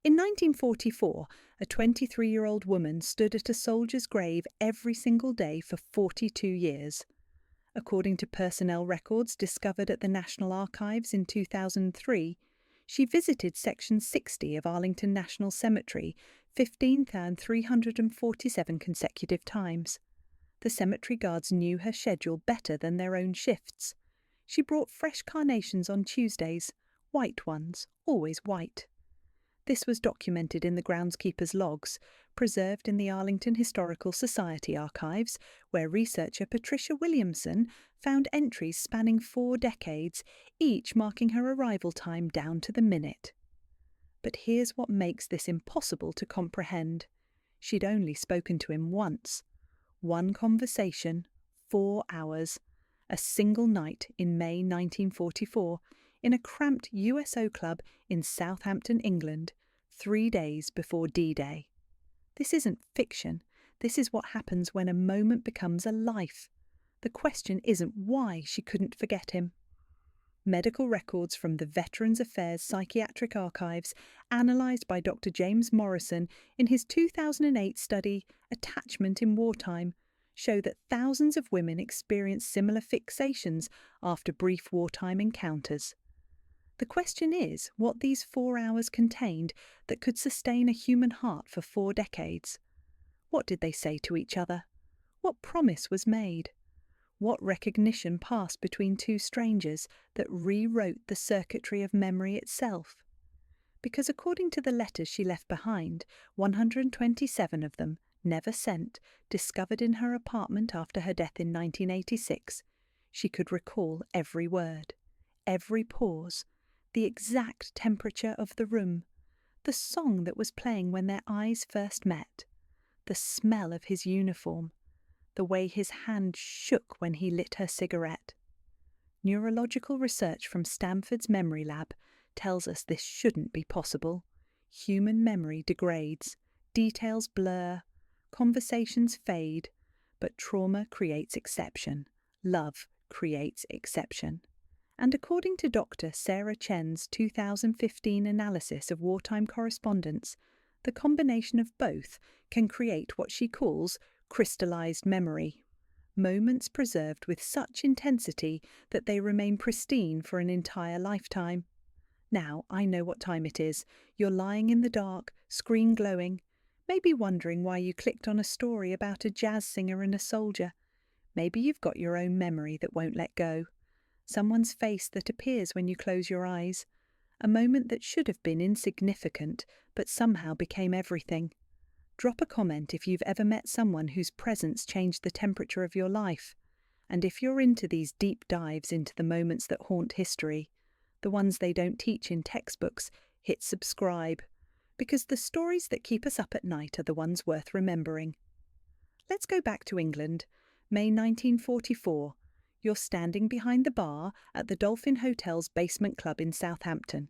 In 1944, a 23-year-old woman stood at a soldier's grave every single day for 42 years. According to personnel records discovered at the National Archives in 2003, she visited Section 60 of Arlington National Cemetery 15,347 consecutive times. The cemetery guards knew her schedule better than their own shifts. She brought fresh carnations on Tuesdays, white ones, always white. This was documented in the groundskeeper's logs, preserved in the Arlington Historical Society archives, where researcher Patricia Williamson found entries spanning 4 decades, each marking her arrival time down to the minute. But here's what makes this impossible to comprehend. She'd only spoken to him once. One conversation, 4 hours, a single night in May 1944, in a cramped USO club in Southampton, England, 3 days before D-Day. This isn't fiction. This is what happens when a moment becomes a life. The question isn't why she couldn't forget him. Medical records from the Veterans Affairs Psychiatric Archives, analysed by Dr. James Morrison in his 2008 study, Attachment in Wartime, show that thousands of women experience similar fixations after brief wartime encounters. The question is what these 4 hours contained that could sustain a human heart for 4 decades. What did they say to each other? What promise was made? What recognition passed between 2 strangers that rewrote the circuitry of memory itself? Because according to the letters she left behind, 127 of them, never sent, discovered in her apartment after her death in 1986, she could recall every word, every pause, the exact temperature of the room, the song that was playing when their eyes first met, the smell of his uniform, the way his hand shook when he lit her cigarette. Neurological research from Stanford's Memory Lab tells us this shouldn't be possible. Human memory degrades, details blur, conversations fade, but trauma creates exception. Love creates exception. And according to Dr. Sarah Chen's 2015 analysis of wartime correspondence, the combination of both can create what she calls crystallized memory, moments preserved with such intensity that they remain pristine for an entire lifetime. Now, I know what time it is. You're lying in the dark, screen glowing, maybe wondering why you clicked on a story about a jazz singer and a soldier. Maybe you've got your own memory that won't let go. Someone's face that appears when you close your eyes. A moment that should have been insignificant, but somehow became everything. Drop a comment if you've ever met someone whose presence changed the temperature of your life. And if you're into these deep dives into the moments that haunt history, the ones they don't teach in textbooks, hit subscribe. Because the stories that keep us up at night are the ones worth remembering. Let's go back to England, May 1944. You're standing behind the bar at the Dolphin Hotel's basement club in Southampton.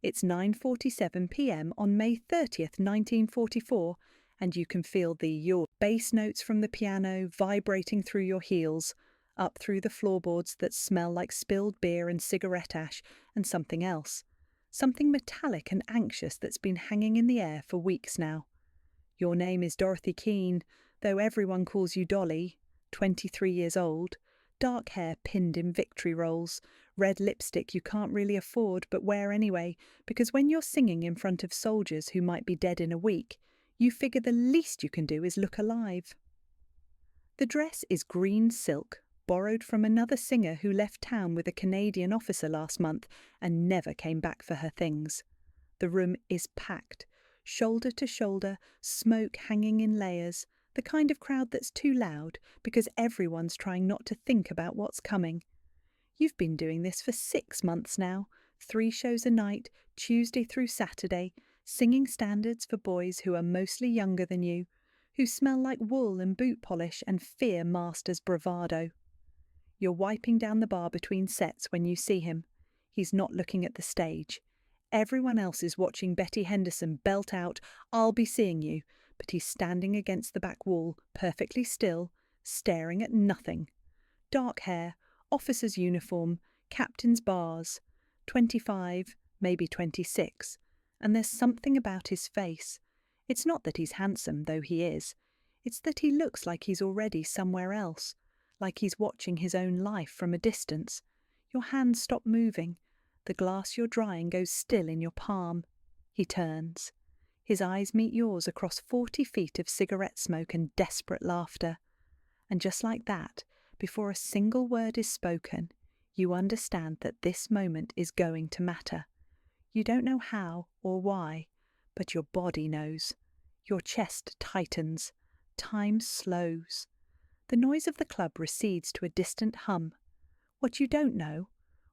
It's 9:47 p.m. on May 30th, 1944, and you can feel your bass notes from the piano vibrating through your heels, up through the floorboards that smell like spilled beer and cigarette ash and something else. Something metallic and anxious that's been hanging in the air for weeks now. Your name is Dorothy Keane, though everyone calls you Dolly, 23 years old. Dark hair pinned in victory rolls, red lipstick you can't really afford but wear anyway, because when you're singing in front of soldiers who might be dead in a week, you figure the least you can do is look alive. The dress is green silk, borrowed from another singer who left town with a Canadian officer last month and never came back for her things. The room is packed, shoulder to shoulder, smoke hanging in layers, the kind of crowd that's too loud because everyone's trying not to think about what's coming. You've been doing this for 6 months now, 3 shows a night, Tuesday through Saturday, singing standards for boys who are mostly younger than you, who smell like wool and boot polish and fear master's bravado. You're wiping down the bar between sets when you see him. He's not looking at the stage. Everyone else is watching Betty Henderson belt out, "I'll be seeing you," but he's standing against the back wall, perfectly still, staring at nothing. Dark hair, officer's uniform, captain's bars, 25, maybe 26, And there's something about his face. It's not that he's handsome, though he is. It's that he looks like he's already somewhere else, like he's watching his own life from a distance. Your hands stop moving. The glass you're drying goes still in your palm. He turns. His eyes meet yours across 40 feet of cigarette smoke and desperate laughter. And just like that, before a single word is spoken, you understand that this moment is going to matter. You don't know how or why, but your body knows. Your chest tightens. Time slows. The noise of the club recedes to a distant hum. What you don't know,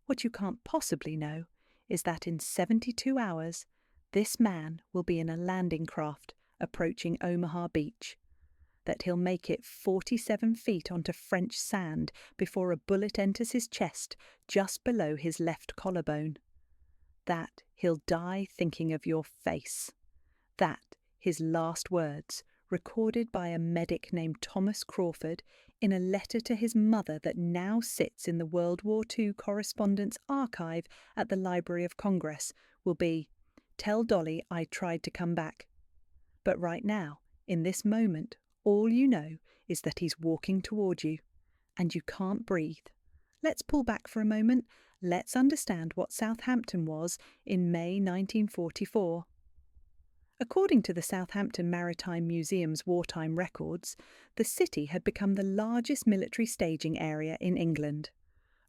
what you can't possibly know, is that in 72 hours, this man will be in a landing craft approaching Omaha Beach. That he'll make it 47 feet onto French sand before a bullet enters his chest just below his left collarbone. That he'll die thinking of your face. That his last words, recorded by a medic named Thomas Crawford in a letter to his mother that now sits in the World War II Correspondence Archive at the Library of Congress, will be, "Tell Dolly I tried to come back." But right now, in this moment, all you know is that he's walking toward you, and you can't breathe. Let's pull back for a moment. Let's understand what Southampton was in May 1944. According to the Southampton Maritime Museum's wartime records, the city had become the largest military staging area in England.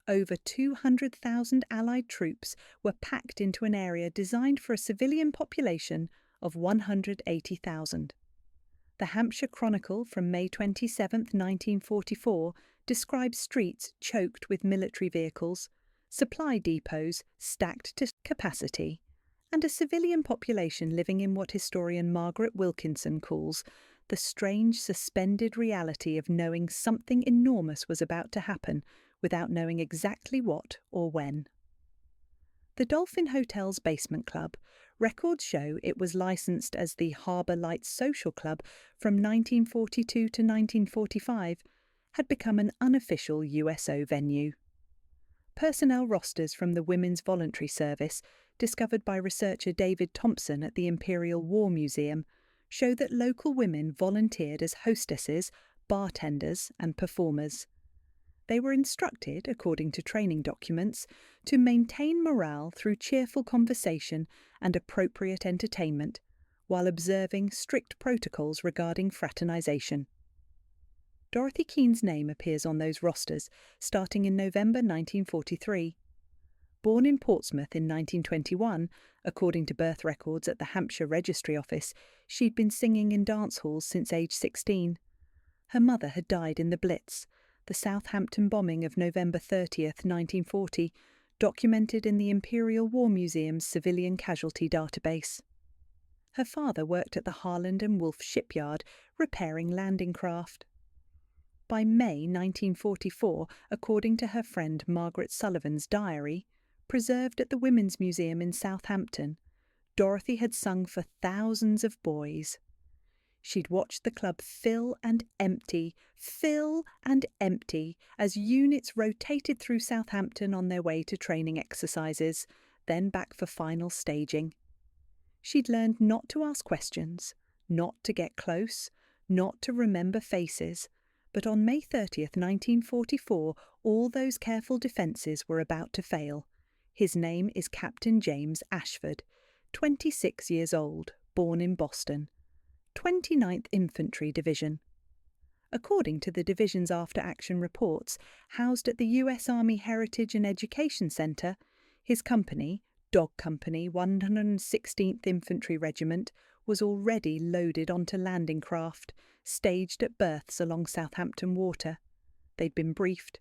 Over 200,000 Allied troops were packed into an area designed for a civilian population of 180,000. The Hampshire Chronicle from May 27, 1944, describes streets choked with military vehicles, supply depots stacked to capacity, and a civilian population living in what historian Margaret Wilkinson calls the strange suspended reality of knowing something enormous was about to happen without knowing exactly what or when. The Dolphin Hotel's basement club, records show it was licensed as the Harbour Lights Social Club from 1942 to 1945, had become an unofficial USO venue. Personnel rosters from the Women's Voluntary Service, discovered by researcher David Thompson at the Imperial War Museum, show that local women volunteered as hostesses, bartenders and performers. They were instructed, according to training documents, to maintain morale through cheerful conversation and appropriate entertainment, while observing strict protocols regarding fraternization. Dorothy Keane's name appears on those rosters, starting in November 1943. Born in Portsmouth in 1921, according to birth records at the Hampshire Registry Office, she'd been singing in dance halls since age 16. Her mother had died in the Blitz, the Southampton bombing of November 30th, 1940, documented in the Imperial War Museum's civilian casualty database. Her father worked at the Harland and Wolff shipyard, repairing landing craft. By May 1944, according to her friend Margaret Sullivan's diary, preserved at the Women's Museum in Southampton, Dorothy had sung for thousands of boys. She'd watched the club fill and empty as units rotated through Southampton on their way to training exercises, then back for final staging. She'd learned not to ask questions, not to get close, not to remember faces, but on May 30th, 1944, all those careful defences were about to fail. His name is Captain James Ashford, 26 years old, born in Boston, 29th Infantry Division. According to the division's after-action reports, housed at the U.S. Army Heritage and Education Center, his company, Dog Company 116th Infantry Regiment, was already loaded onto landing craft, staged at berths along Southampton Water. They'd been briefed.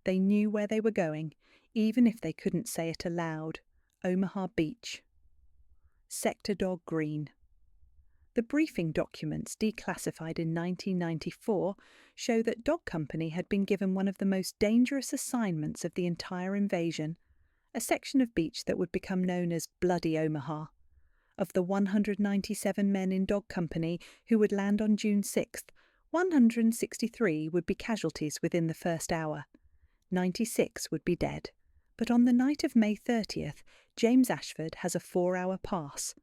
They knew where they were going, even if they couldn't say it aloud. Omaha Beach. Sector Dog Green. The briefing documents, declassified in 1994, show that Dog Company had been given one of the most dangerous assignments of the entire invasion, a section of beach that would become known as Bloody Omaha. Of the 197 men in Dog Company who would land on June 6th, 163 would be casualties within the first hour. 96 would be dead. But on the night of May 30th, James Ashford has a 4-hour pass.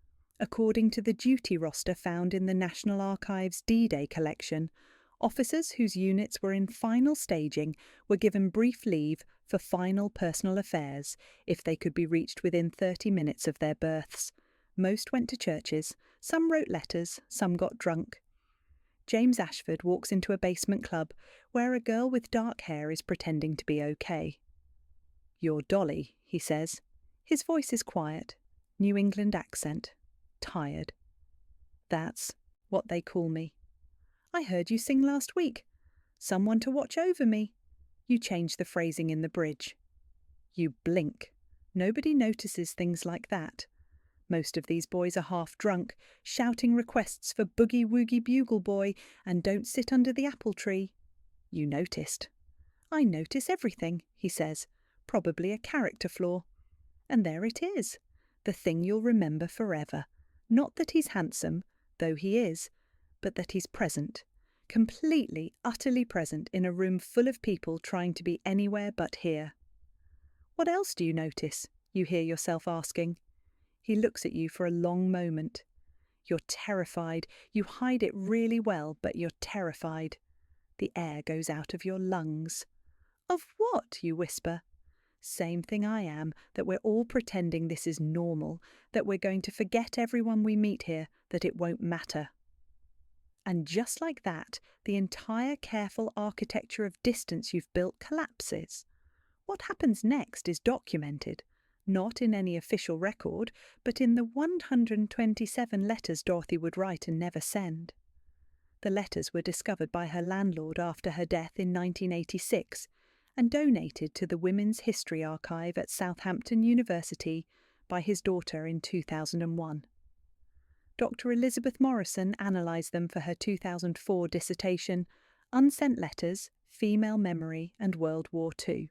According to the duty roster found in the National Archives' D-Day collection, officers whose units were in final staging were given brief leave for final personal affairs if they could be reached within 30 minutes of their berths. Most went to churches, some wrote letters, some got drunk. James Ashford walks into a basement club where a girl with dark hair is pretending to be okay. "You're Dolly," he says. His voice is quiet, New England accent, tired. "That's what they call me." "I heard you sing last week. Someone to watch over me." You change the phrasing in the bridge. You blink. Nobody notices things like that. Most of these boys are half drunk, shouting requests for Boogie Woogie Bugle Boy and Don't Sit Under the Apple Tree. You noticed. "I notice everything," he says, probably a character flaw. And there it is, the thing you'll remember forever. Not that he's handsome, though he is, but that he's present, completely, utterly present in a room full of people trying to be anywhere but here. "What else do you notice?" you hear yourself asking. He looks at you for a long moment. You're terrified. You hide it really well, but you're terrified. The air goes out of your lungs. "Of what?" you whisper. "Same thing I am, that we're all pretending this is normal, that we're going to forget everyone we meet here, that it won't matter." And just like that, the entire careful architecture of distance you've built collapses. What happens next is documented, not in any official record, but in the 127 letters Dorothy would write and never send. The letters were discovered by her landlord after her death in 1986 and donated to the Women's History Archive at Southampton University by his daughter in 2001. Dr. Elizabeth Morrison analysed them for her 2004 dissertation, Unsent Letters, Female Memory and World War II.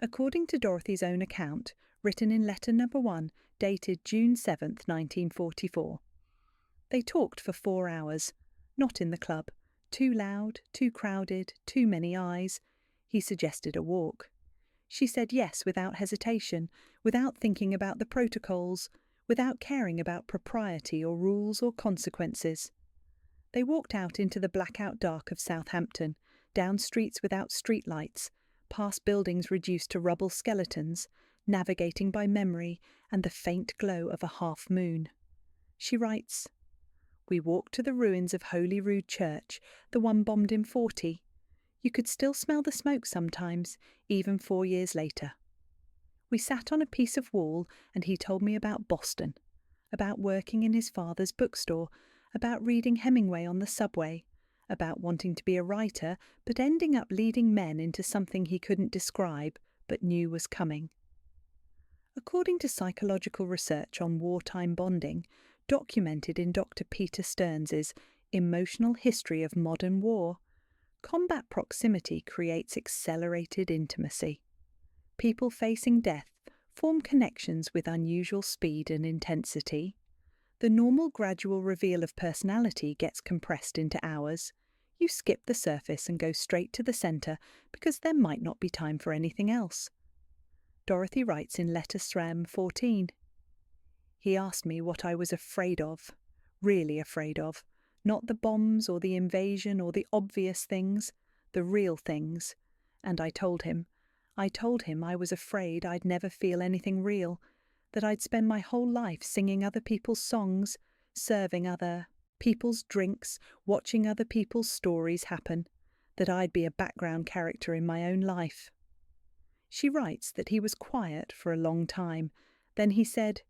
According to Dorothy's own account, written in letter number 1, dated June 7, 1944. They talked for 4 hours, not in the club. Too loud, too crowded, too many eyes. He suggested a walk. She said yes without hesitation, without thinking about the protocols, without caring about propriety or rules or consequences. They walked out into the blackout dark of Southampton, down streets without streetlights, past buildings reduced to rubble skeletons, navigating by memory and the faint glow of a half moon. She writes, "We walked to the ruins of Holyrood Church, the one bombed in 40. You could still smell the smoke sometimes, even 4 years later. We sat on a piece of wall and he told me about Boston, about working in his father's bookstore, about reading Hemingway on the subway, about wanting to be a writer but ending up leading men into something he couldn't describe but knew was coming." According to psychological research on wartime bonding, documented in Dr. Peter Stearns's Emotional History of Modern War, combat proximity creates accelerated intimacy. People facing death form connections with unusual speed and intensity. The normal gradual reveal of personality gets compressed into hours. You skip the surface and go straight to the centre because there might not be time for anything else. Dorothy writes in Letter Sram 14. "He asked me what I was afraid of, really afraid of, not the bombs or the invasion or the obvious things, the real things. And I told him I was afraid I'd never feel anything real, that I'd spend my whole life singing other people's songs, serving other people's drinks, watching other people's stories happen, that I'd be a background character in my own life." She writes that he was quiet for a long time. Then he said,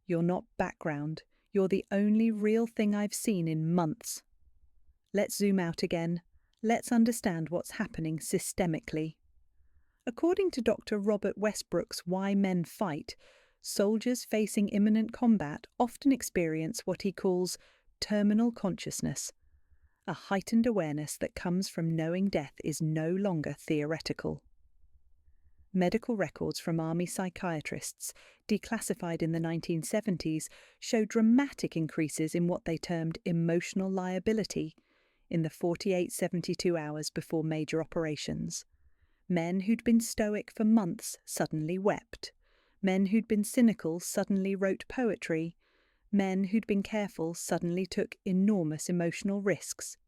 "You're not background. You're the only real thing I've seen in months." Let's zoom out again. Let's understand what's happening systemically. According to Dr. Robert Westbrook's Why Men Fight, soldiers facing imminent combat often experience what he calls terminal consciousness, a heightened awareness that comes from knowing death is no longer theoretical. Medical records from Army psychiatrists, declassified in the 1970s, show dramatic increases in what they termed emotional liability in the 48-72 hours before major operations. Men who'd been stoic for months suddenly wept. Men who'd been cynical suddenly wrote poetry. Men who'd been careful suddenly took enormous emotional risks.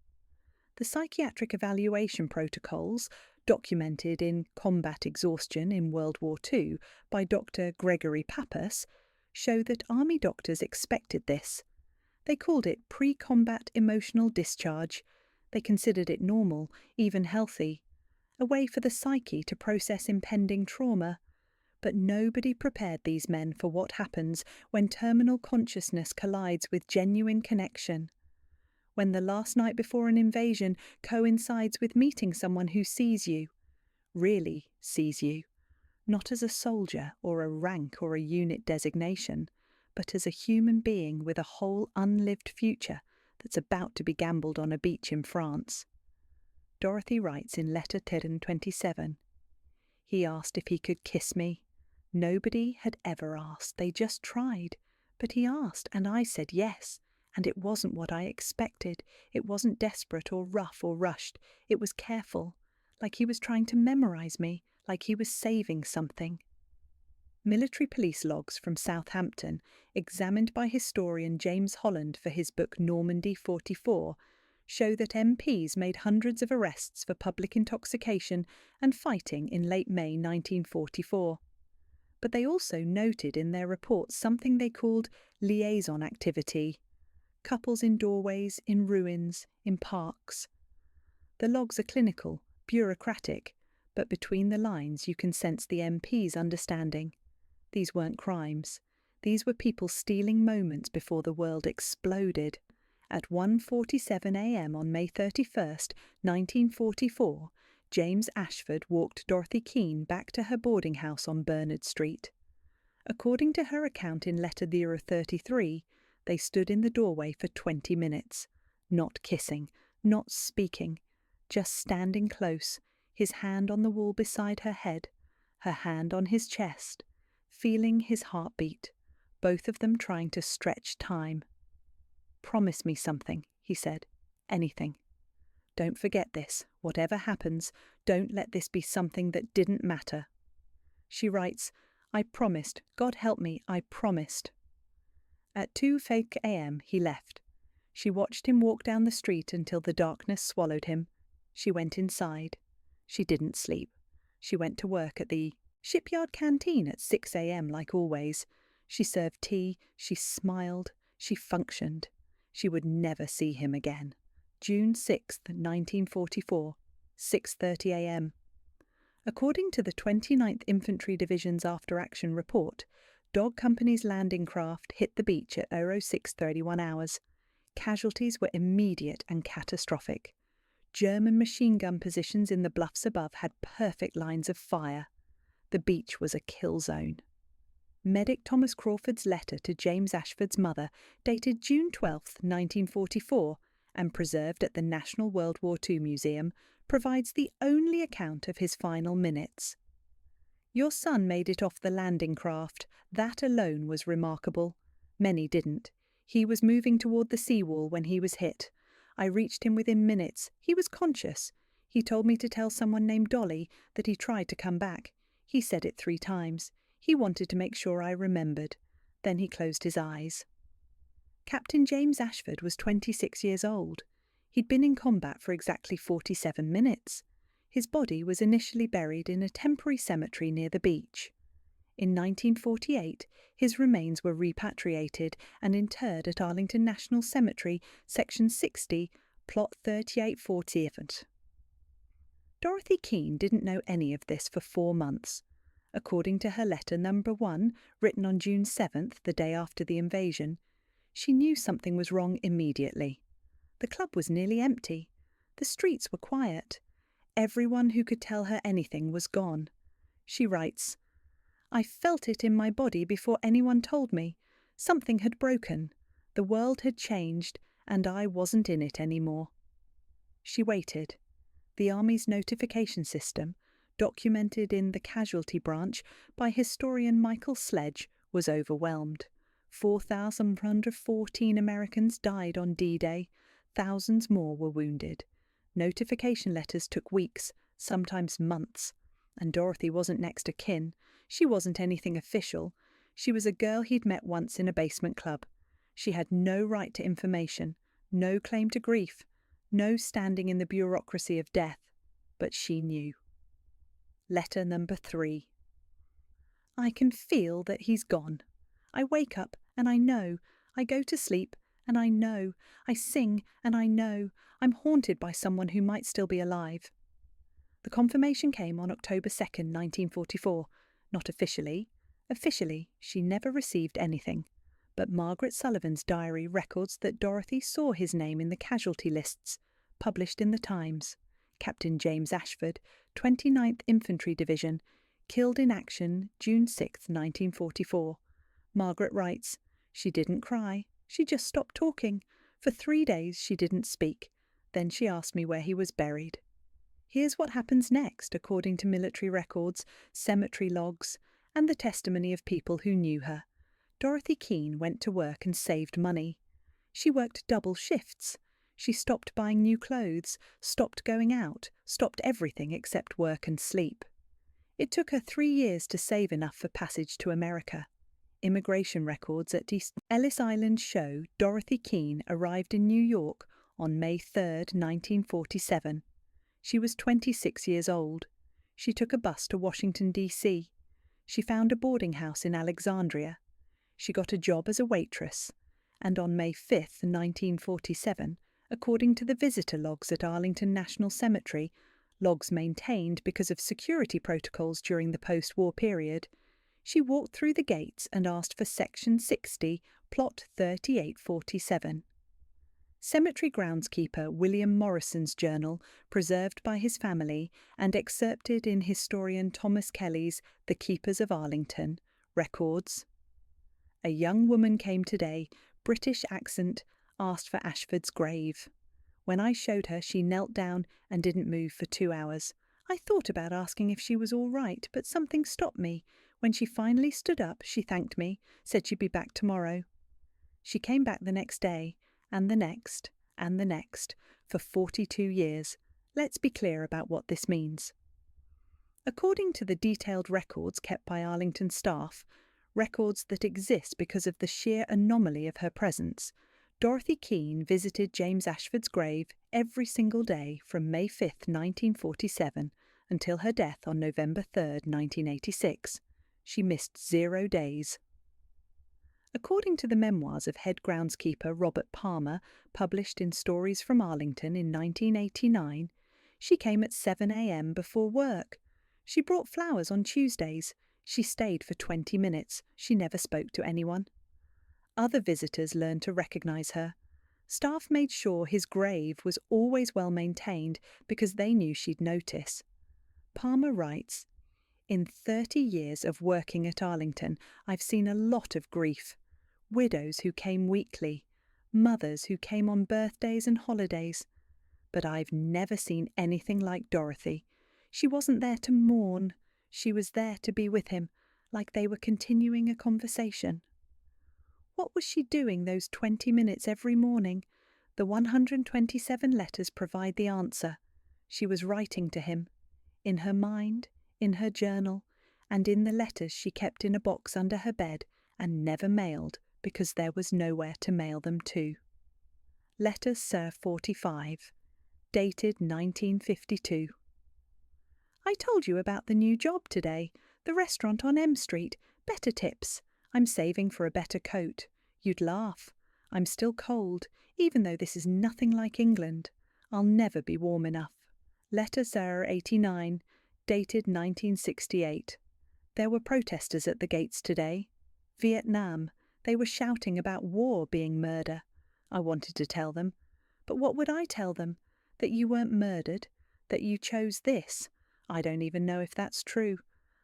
The psychiatric evaluation protocols, documented in Combat Exhaustion in World War II by Dr. Gregory Pappas, show that Army doctors expected this. They called it pre-combat emotional discharge. They considered it normal, even healthy, a way for the psyche to process impending trauma. But nobody prepared these men for what happens when terminal consciousness collides with genuine connection. When the last night before an invasion coincides with meeting someone who sees you, really sees you, not as a soldier or a rank or a unit designation, but as a human being with a whole unlived future that's about to be gambled on a beach in France. Dorothy writes in Letter 1027, "He asked if he could kiss me. Nobody had ever asked, they just tried. But he asked, and I said yes. And it wasn't what I expected. It wasn't desperate or rough or rushed. It was careful, like he was trying to memorize me, like he was saving something." Military police logs from Southampton, examined by historian James Holland for his book Normandy 44, show that MPs made hundreds of arrests for public intoxication and fighting in late May 1944. But they also noted in their reports something they called liaison activity. Couples in doorways, in ruins, in parks. The logs are clinical, bureaucratic, but between the lines you can sense the MP's understanding. These weren't crimes. These were people stealing moments before the world exploded. At 1:47 a.m. on May 31st, 1944, James Ashford walked Dorothy Keane back to her boarding house on Bernard Street. According to her account in Letter 033, they stood in the doorway for 20 minutes, not kissing, not speaking, just standing close, his hand on the wall beside her head, her hand on his chest, feeling his heartbeat, both of them trying to stretch time. "Promise me something," he said. "Anything. Don't forget this. Whatever happens, don't let this be something that didn't matter." She writes, "I promised. God help me, I promised." At 2:05 a.m. he left. She watched him walk down the street until the darkness swallowed him. She went inside. She didn't sleep. She went to work at the shipyard canteen at 6 a.m. like always. She served tea, she smiled, she functioned. She would never see him again. June 6, 1944, 6:30 a.m. According to the 29th Infantry Division's after-action report, Dog Company's landing craft hit the beach at 06:31 hours. Casualties were immediate and catastrophic. German machine gun positions in the bluffs above had perfect lines of fire. The beach was a kill zone. Medic Thomas Crawford's letter to James Ashford's mother, dated June 12, 1944, and preserved at the National World War II Museum, provides the only account of his final minutes. "Your son made it off the landing craft. That alone was remarkable. Many didn't. He was moving toward the seawall when he was hit. I reached him within minutes. He was conscious. He told me to tell someone named Dolly that he tried to come back. He said it 3 times. He wanted to make sure I remembered. Then he closed his eyes." Captain James Ashford was 26 years old. He'd been in combat for exactly 47 minutes. His body was initially buried in a temporary cemetery near the beach. In 1948, his remains were repatriated and interred at Arlington National Cemetery, Section 60, Plot 3847. Dorothy Keane didn't know any of this for 4 months. According to her letter number 1, written on June 7th, the day after the invasion, she knew something was wrong immediately. The club was nearly empty. The streets were quiet. Everyone who could tell her anything was gone. She writes, "I felt it in my body before anyone told me. Something had broken. The world had changed, and I wasn't in it anymore." She waited. The Army's notification system, documented in the casualty branch by historian Michael Sledge, was overwhelmed. 4,114 Americans died on D-Day. Thousands more were wounded. Notification letters took weeks, sometimes months. And Dorothy wasn't next of kin. She wasn't anything official. She was a girl he'd met once in a basement club. She had no right to information, no claim to grief, no standing in the bureaucracy of death, but she knew. Letter number 3. I can feel that he's gone. I wake up and I know. I go to sleep and I know. I sing and I know. I'm haunted by someone who might still be alive. The confirmation came on October 2nd, 1944. Not officially. Officially, she never received anything. But Margaret Sullivan's diary records that Dorothy saw his name in the casualty lists, published in the Times. Captain James Ashford, 29th Infantry Division, killed in action June 6, 1944. Margaret writes, "She didn't cry. She just stopped talking. For 3 days she didn't speak. Then she asked me where he was buried." Here's what happens next, according to military records, cemetery logs, and the testimony of people who knew her. Dorothy Keane went to work and saved money. She worked double shifts. She stopped buying new clothes, stopped going out, stopped everything except work and sleep. It took her 3 years to save enough for passage to America. Immigration records at Ellis Island show Dorothy Keane arrived in New York on May 3, 1947. She was 26 years old. She took a bus to Washington, D.C. She found a boarding house in Alexandria. She got a job as a waitress. And on May 5, 1947, according to the visitor logs at Arlington National Cemetery, logs maintained because of security protocols during the post-war period, she walked through the gates and asked for Section 60, Plot 3847. Cemetery groundskeeper William Morrison's journal, preserved by his family and excerpted in historian Thomas Kelly's The Keepers of Arlington, records, "A young woman came today, British accent, asked for Ashford's grave. When I showed her, she knelt down and didn't move for 2 hours. I thought about asking if she was all right, but something stopped me. When she finally stood up, she thanked me, said she'd be back tomorrow. She came back the next day, and the next, and the next, for 42 years. Let's be clear about what this means." According to the detailed records kept by Arlington staff, records that exist because of the sheer anomaly of her presence, Dorothy Keane visited James Ashford's grave every single day from May 5, 1947, until her death on November 3, 1986. She missed 0 days. According to the memoirs of head groundskeeper Robert Palmer, published in Stories from Arlington in 1989, she came at 7 a.m. before work. She brought flowers on Tuesdays. She stayed for 20 minutes. She never spoke to anyone. Other visitors learned to recognize her. Staff made sure his grave was always well maintained because they knew she'd notice. Palmer writes, "In 30 years of working at Arlington, I've seen a lot of grief. Widows who came weekly, mothers who came on birthdays and holidays. But I've never seen anything like Dorothy. She wasn't there to mourn. She was there to be with him, like they were continuing a conversation." What was she doing those 20 minutes every morning? The 127 letters provide the answer. She was writing to him. In her mind, in her journal, and in the letters she kept in a box under her bed and never mailed because there was nowhere to mail them to. Letter Sir 45, dated 1952. "I told you about the new job today, the restaurant on M Street, better tips. I'm saving for a better coat. You'd laugh. I'm still cold, even though this is nothing like England. I'll never be warm enough." Letter Sir 89, dated 1968. "There were protesters at the gates today. Vietnam. They were shouting about war being murder. I wanted to tell them. But what would I tell them? That you weren't murdered? That you chose this? I don't even know if that's true.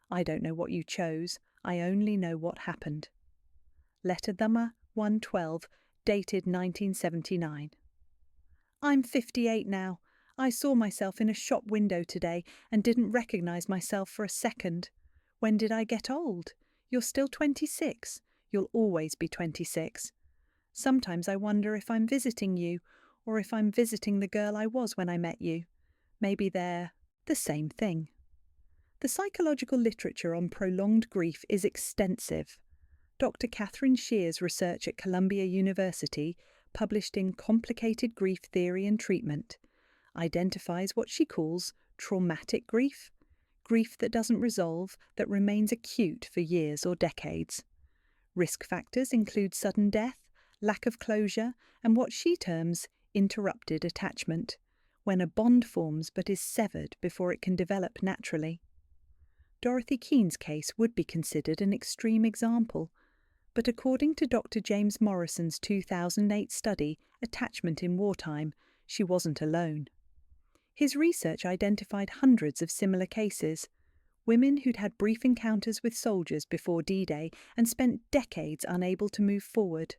I don't know what you chose. I only know what happened." Letter Number 112, dated 1979. "I'm 58 now. I saw myself in a shop window today and didn't recognize myself for a second. When did I get old? You're still 26. You'll always be 26. Sometimes I wonder if I'm visiting you, or if I'm visiting the girl I was when I met you. Maybe they're the same thing." The psychological literature on prolonged grief is extensive. Dr. Catherine Shear's research at Columbia University, published in Complicated Grief Theory and Treatment, identifies what she calls traumatic grief, grief that doesn't resolve, that remains acute for years or decades. Risk factors include sudden death, lack of closure, and what she terms interrupted attachment, when a bond forms but is severed before it can develop naturally. Dorothy Keane's case would be considered an extreme example, but according to Dr. James Morrison's 2008 study, Attachment in Wartime, she wasn't alone. His research identified hundreds of similar cases, women who'd had brief encounters with soldiers before D-Day and spent decades unable to move forward.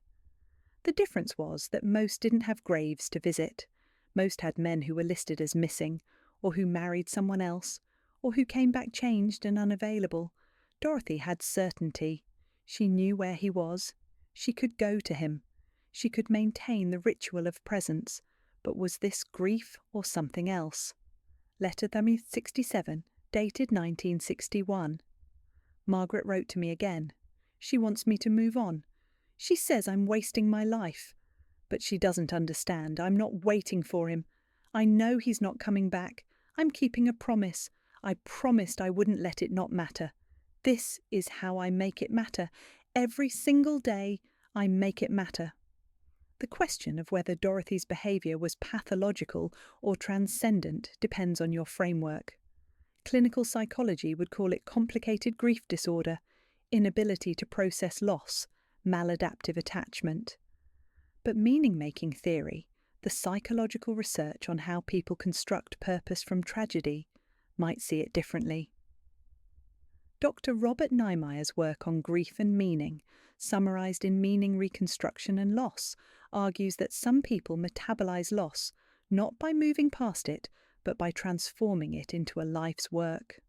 The difference was that most didn't have graves to visit. Most had men who were listed as missing, or who married someone else, or who came back changed and unavailable. Dorothy had certainty. She knew where he was. She could go to him. She could maintain the ritual of presence. But was this grief or something else? Letter No. 67, dated 1961. Margaret wrote to me again. She wants me to move on. She says I'm wasting my life. But she doesn't understand. I'm not waiting for him. I know he's not coming back. I'm keeping a promise. I promised I wouldn't let it not matter. This is how I make it matter. Every single day, I make it matter. The question of whether Dorothy's behaviour was pathological or transcendent depends on your framework. Clinical psychology would call it complicated grief disorder, inability to process loss, maladaptive attachment. But meaning-making theory, the psychological research on how people construct purpose from tragedy, might see it differently. Dr. Robert Niemeyer's work on grief and meaning, summarised in Meaning Reconstruction and Loss, argues that some people metabolize loss not by moving past it, but by transforming it into a life's work.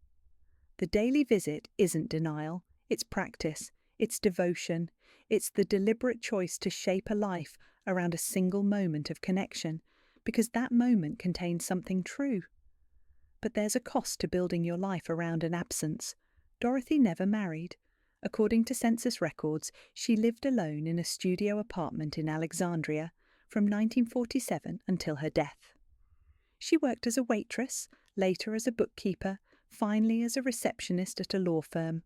The daily visit isn't denial, it's practice, it's devotion, it's the deliberate choice to shape a life around a single moment of connection, because that moment contains something true. But there's a cost to building your life around an absence. Dorothy never married. According to census records, she lived alone in a studio apartment in Alexandria from 1947 until her death. She worked as a waitress, later as a bookkeeper, finally as a receptionist at a law firm.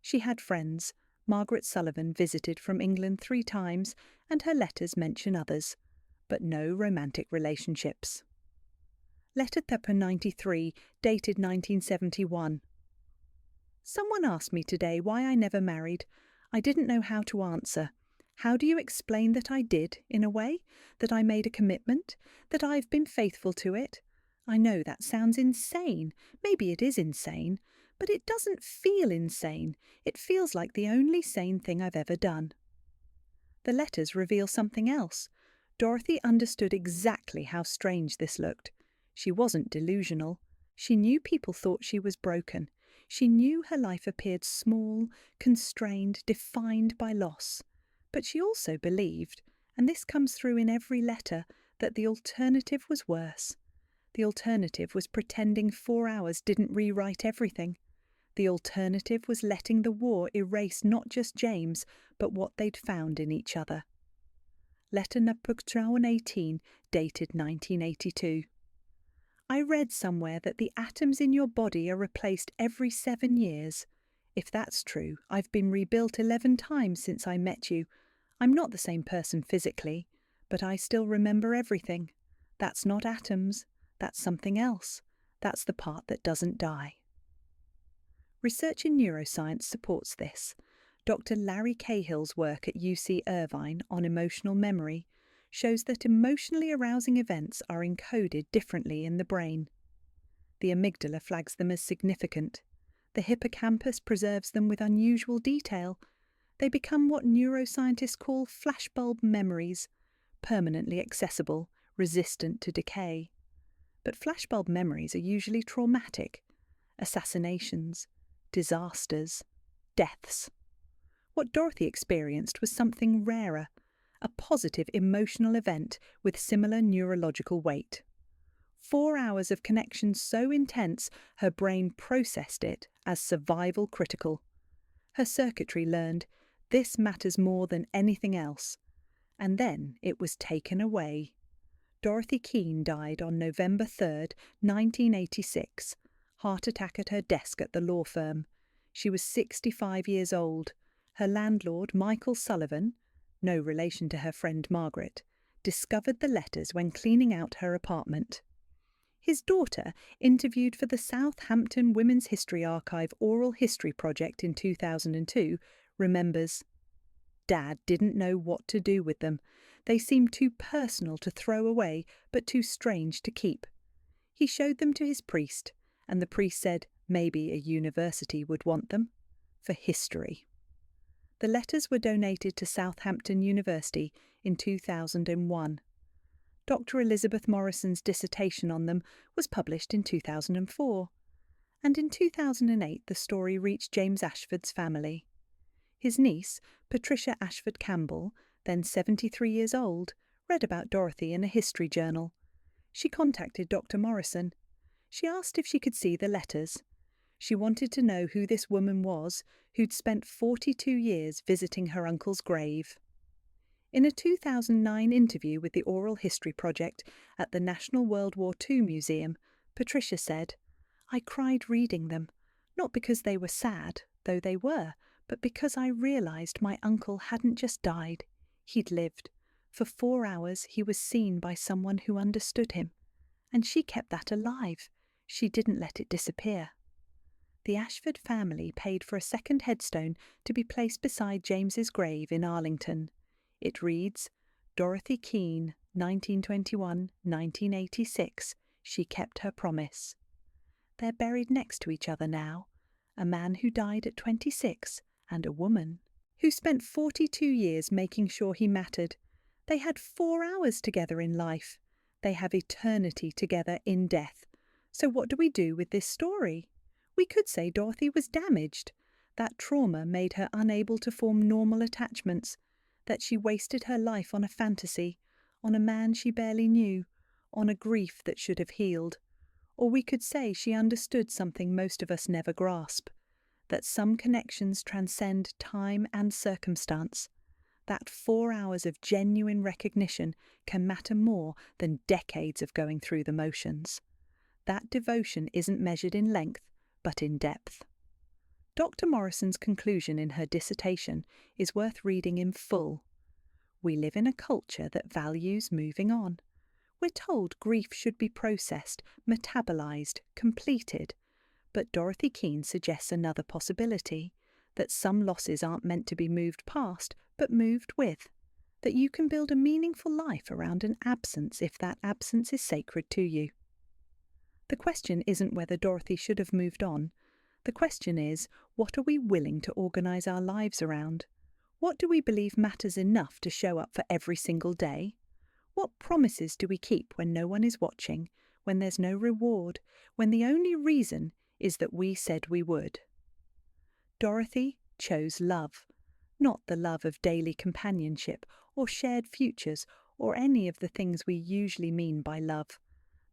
She had friends. Margaret Sullivan visited from England 3 times, and her letters mention others, but no romantic relationships. Letter No. 93, dated 1971. Someone asked me today why I never married. I didn't know how to answer. How do you explain that I did, in a way? That I made a commitment? That I've been faithful to it? I know that sounds insane. Maybe it is insane. But it doesn't feel insane. It feels like the only sane thing I've ever done. The letters reveal something else. Dorothy understood exactly how strange this looked. She wasn't delusional. She knew people thought she was broken. She knew her life appeared small, constrained, defined by loss. But she also believed, and this comes through in every letter, that the alternative was worse. The alternative was pretending 4 hours didn't rewrite everything. The alternative was letting the war erase not just James, but what they'd found in each other. Letter No. 18, dated 1982. I read somewhere that the atoms in your body are replaced every 7 years. If that's true, I've been rebuilt 11 times since I met you. I'm not the same person physically, but I still remember everything. That's not atoms. That's something else. That's the part that doesn't die. Research in neuroscience supports this. Dr. Larry Cahill's work at UC Irvine on emotional memory shows that emotionally arousing events are encoded differently in the brain. The amygdala flags them as significant. The hippocampus preserves them with unusual detail. They become what neuroscientists call flashbulb memories, permanently accessible, resistant to decay. But flashbulb memories are usually traumatic. Assassinations, disasters, deaths. What Dorothy experienced was something rarer, a positive emotional event with similar neurological weight. 4 hours of connection so intense, her brain processed it as survival critical. Her circuitry learned, This matters more than anything else. And then it was taken away. Dorothy Keene died on November 3rd, 1986, heart attack at her desk at the law firm. She was 65 years old. Her landlord, Michael Sullivan, no relation to her friend Margaret, discovered the letters when cleaning out her apartment. His daughter, interviewed for the Southampton Women's History Archive Oral History Project in 2002, remembers, "Dad didn't know what to do with them. They seemed too personal to throw away, but too strange to keep. He showed them to his priest, and the priest said maybe a university would want them. For history." The letters were donated to Southampton University in 2001. Dr. Elizabeth Morrison's dissertation on them was published in 2004. And in 2008 the story reached James Ashford's family. His niece, Patricia Ashford Campbell, then 73 years old, read about Dorothy in a history journal. She contacted Dr. Morrison. She asked if she could see the letters. She wanted to know who this woman was who'd spent 42 years visiting her uncle's grave. In a 2009 interview with the Oral History Project at the National World War II Museum, Patricia said, "I cried reading them, not because they were sad, though they were, but because I realised my uncle hadn't just died, he'd lived. For 4 hours he was seen by someone who understood him. And she kept that alive. She didn't let it disappear." The Ashford family paid for a second headstone to be placed beside James's grave in Arlington. It reads, "Dorothy Keene, 1921-1986. She kept her promise." They're buried next to each other now, a man who died at 26 and a woman who spent 42 years making sure he mattered. They had 4 hours together in life. They have eternity together in death. So what do we do with this story? We could say Dorothy was damaged. That trauma made her unable to form normal attachments, that she wasted her life on a fantasy, on a man she barely knew, on a grief that should have healed. Or we could say she understood something most of us never grasp, that some connections transcend time and circumstance, that 4 hours of genuine recognition can matter more than decades of going through the motions. That devotion isn't measured in length, but in depth. Dr. Morrison's conclusion in her dissertation is worth reading in full. We live in a culture that values moving on. We're told grief should be processed, metabolized, completed. But Dorothy Keene suggests another possibility, that some losses aren't meant to be moved past, but moved with. That you can build a meaningful life around an absence if that absence is sacred to you. The question isn't whether Dorothy should have moved on. The question is, what are we willing to organise our lives around? What do we believe matters enough to show up for every single day? What promises do we keep when no one is watching, when there's no reward, when the only reason is that we said we would? Dorothy chose love, not the love of daily companionship or shared futures or any of the things we usually mean by love,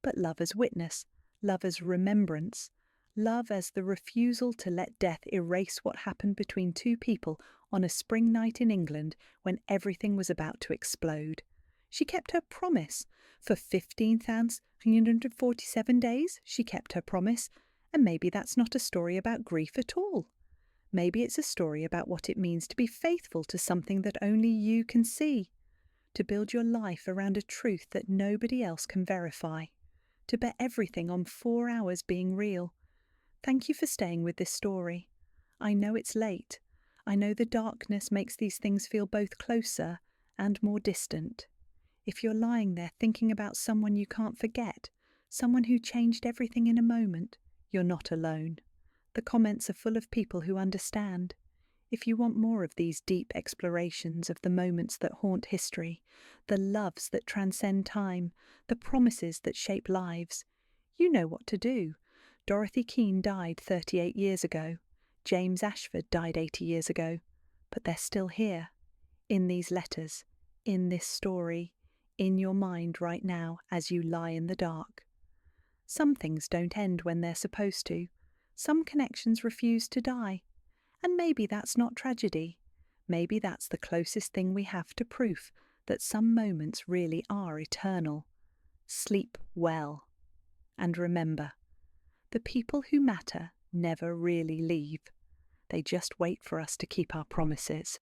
but love as witness, love as remembrance, love as the refusal to let death erase what happened between two people on a spring night in England when everything was about to explode. She kept her promise. For 15,347 days, she kept her promise. And maybe that's not a story about grief at all. Maybe it's a story about what it means to be faithful to something that only you can see. To build your life around a truth that nobody else can verify. To bet everything on 4 hours being real. Thank you for staying with this story. I know it's late. I know the darkness makes these things feel both closer and more distant. If you're lying there thinking about someone you can't forget, someone who changed everything in a moment, you're not alone. The comments are full of people who understand. If you want more of these deep explorations of the moments that haunt history, the loves that transcend time, the promises that shape lives, you know what to do. Dorothy Keene died 38 years ago. James Ashford died 80 years ago. But they're still here. In these letters. In this story. In your mind right now as you lie in the dark. Some things don't end when they're supposed to. Some connections refuse to die. And maybe that's not tragedy. Maybe that's the closest thing we have to proof that some moments really are eternal. Sleep well. And remember, the people who matter never really leave. They just wait for us to keep our promises.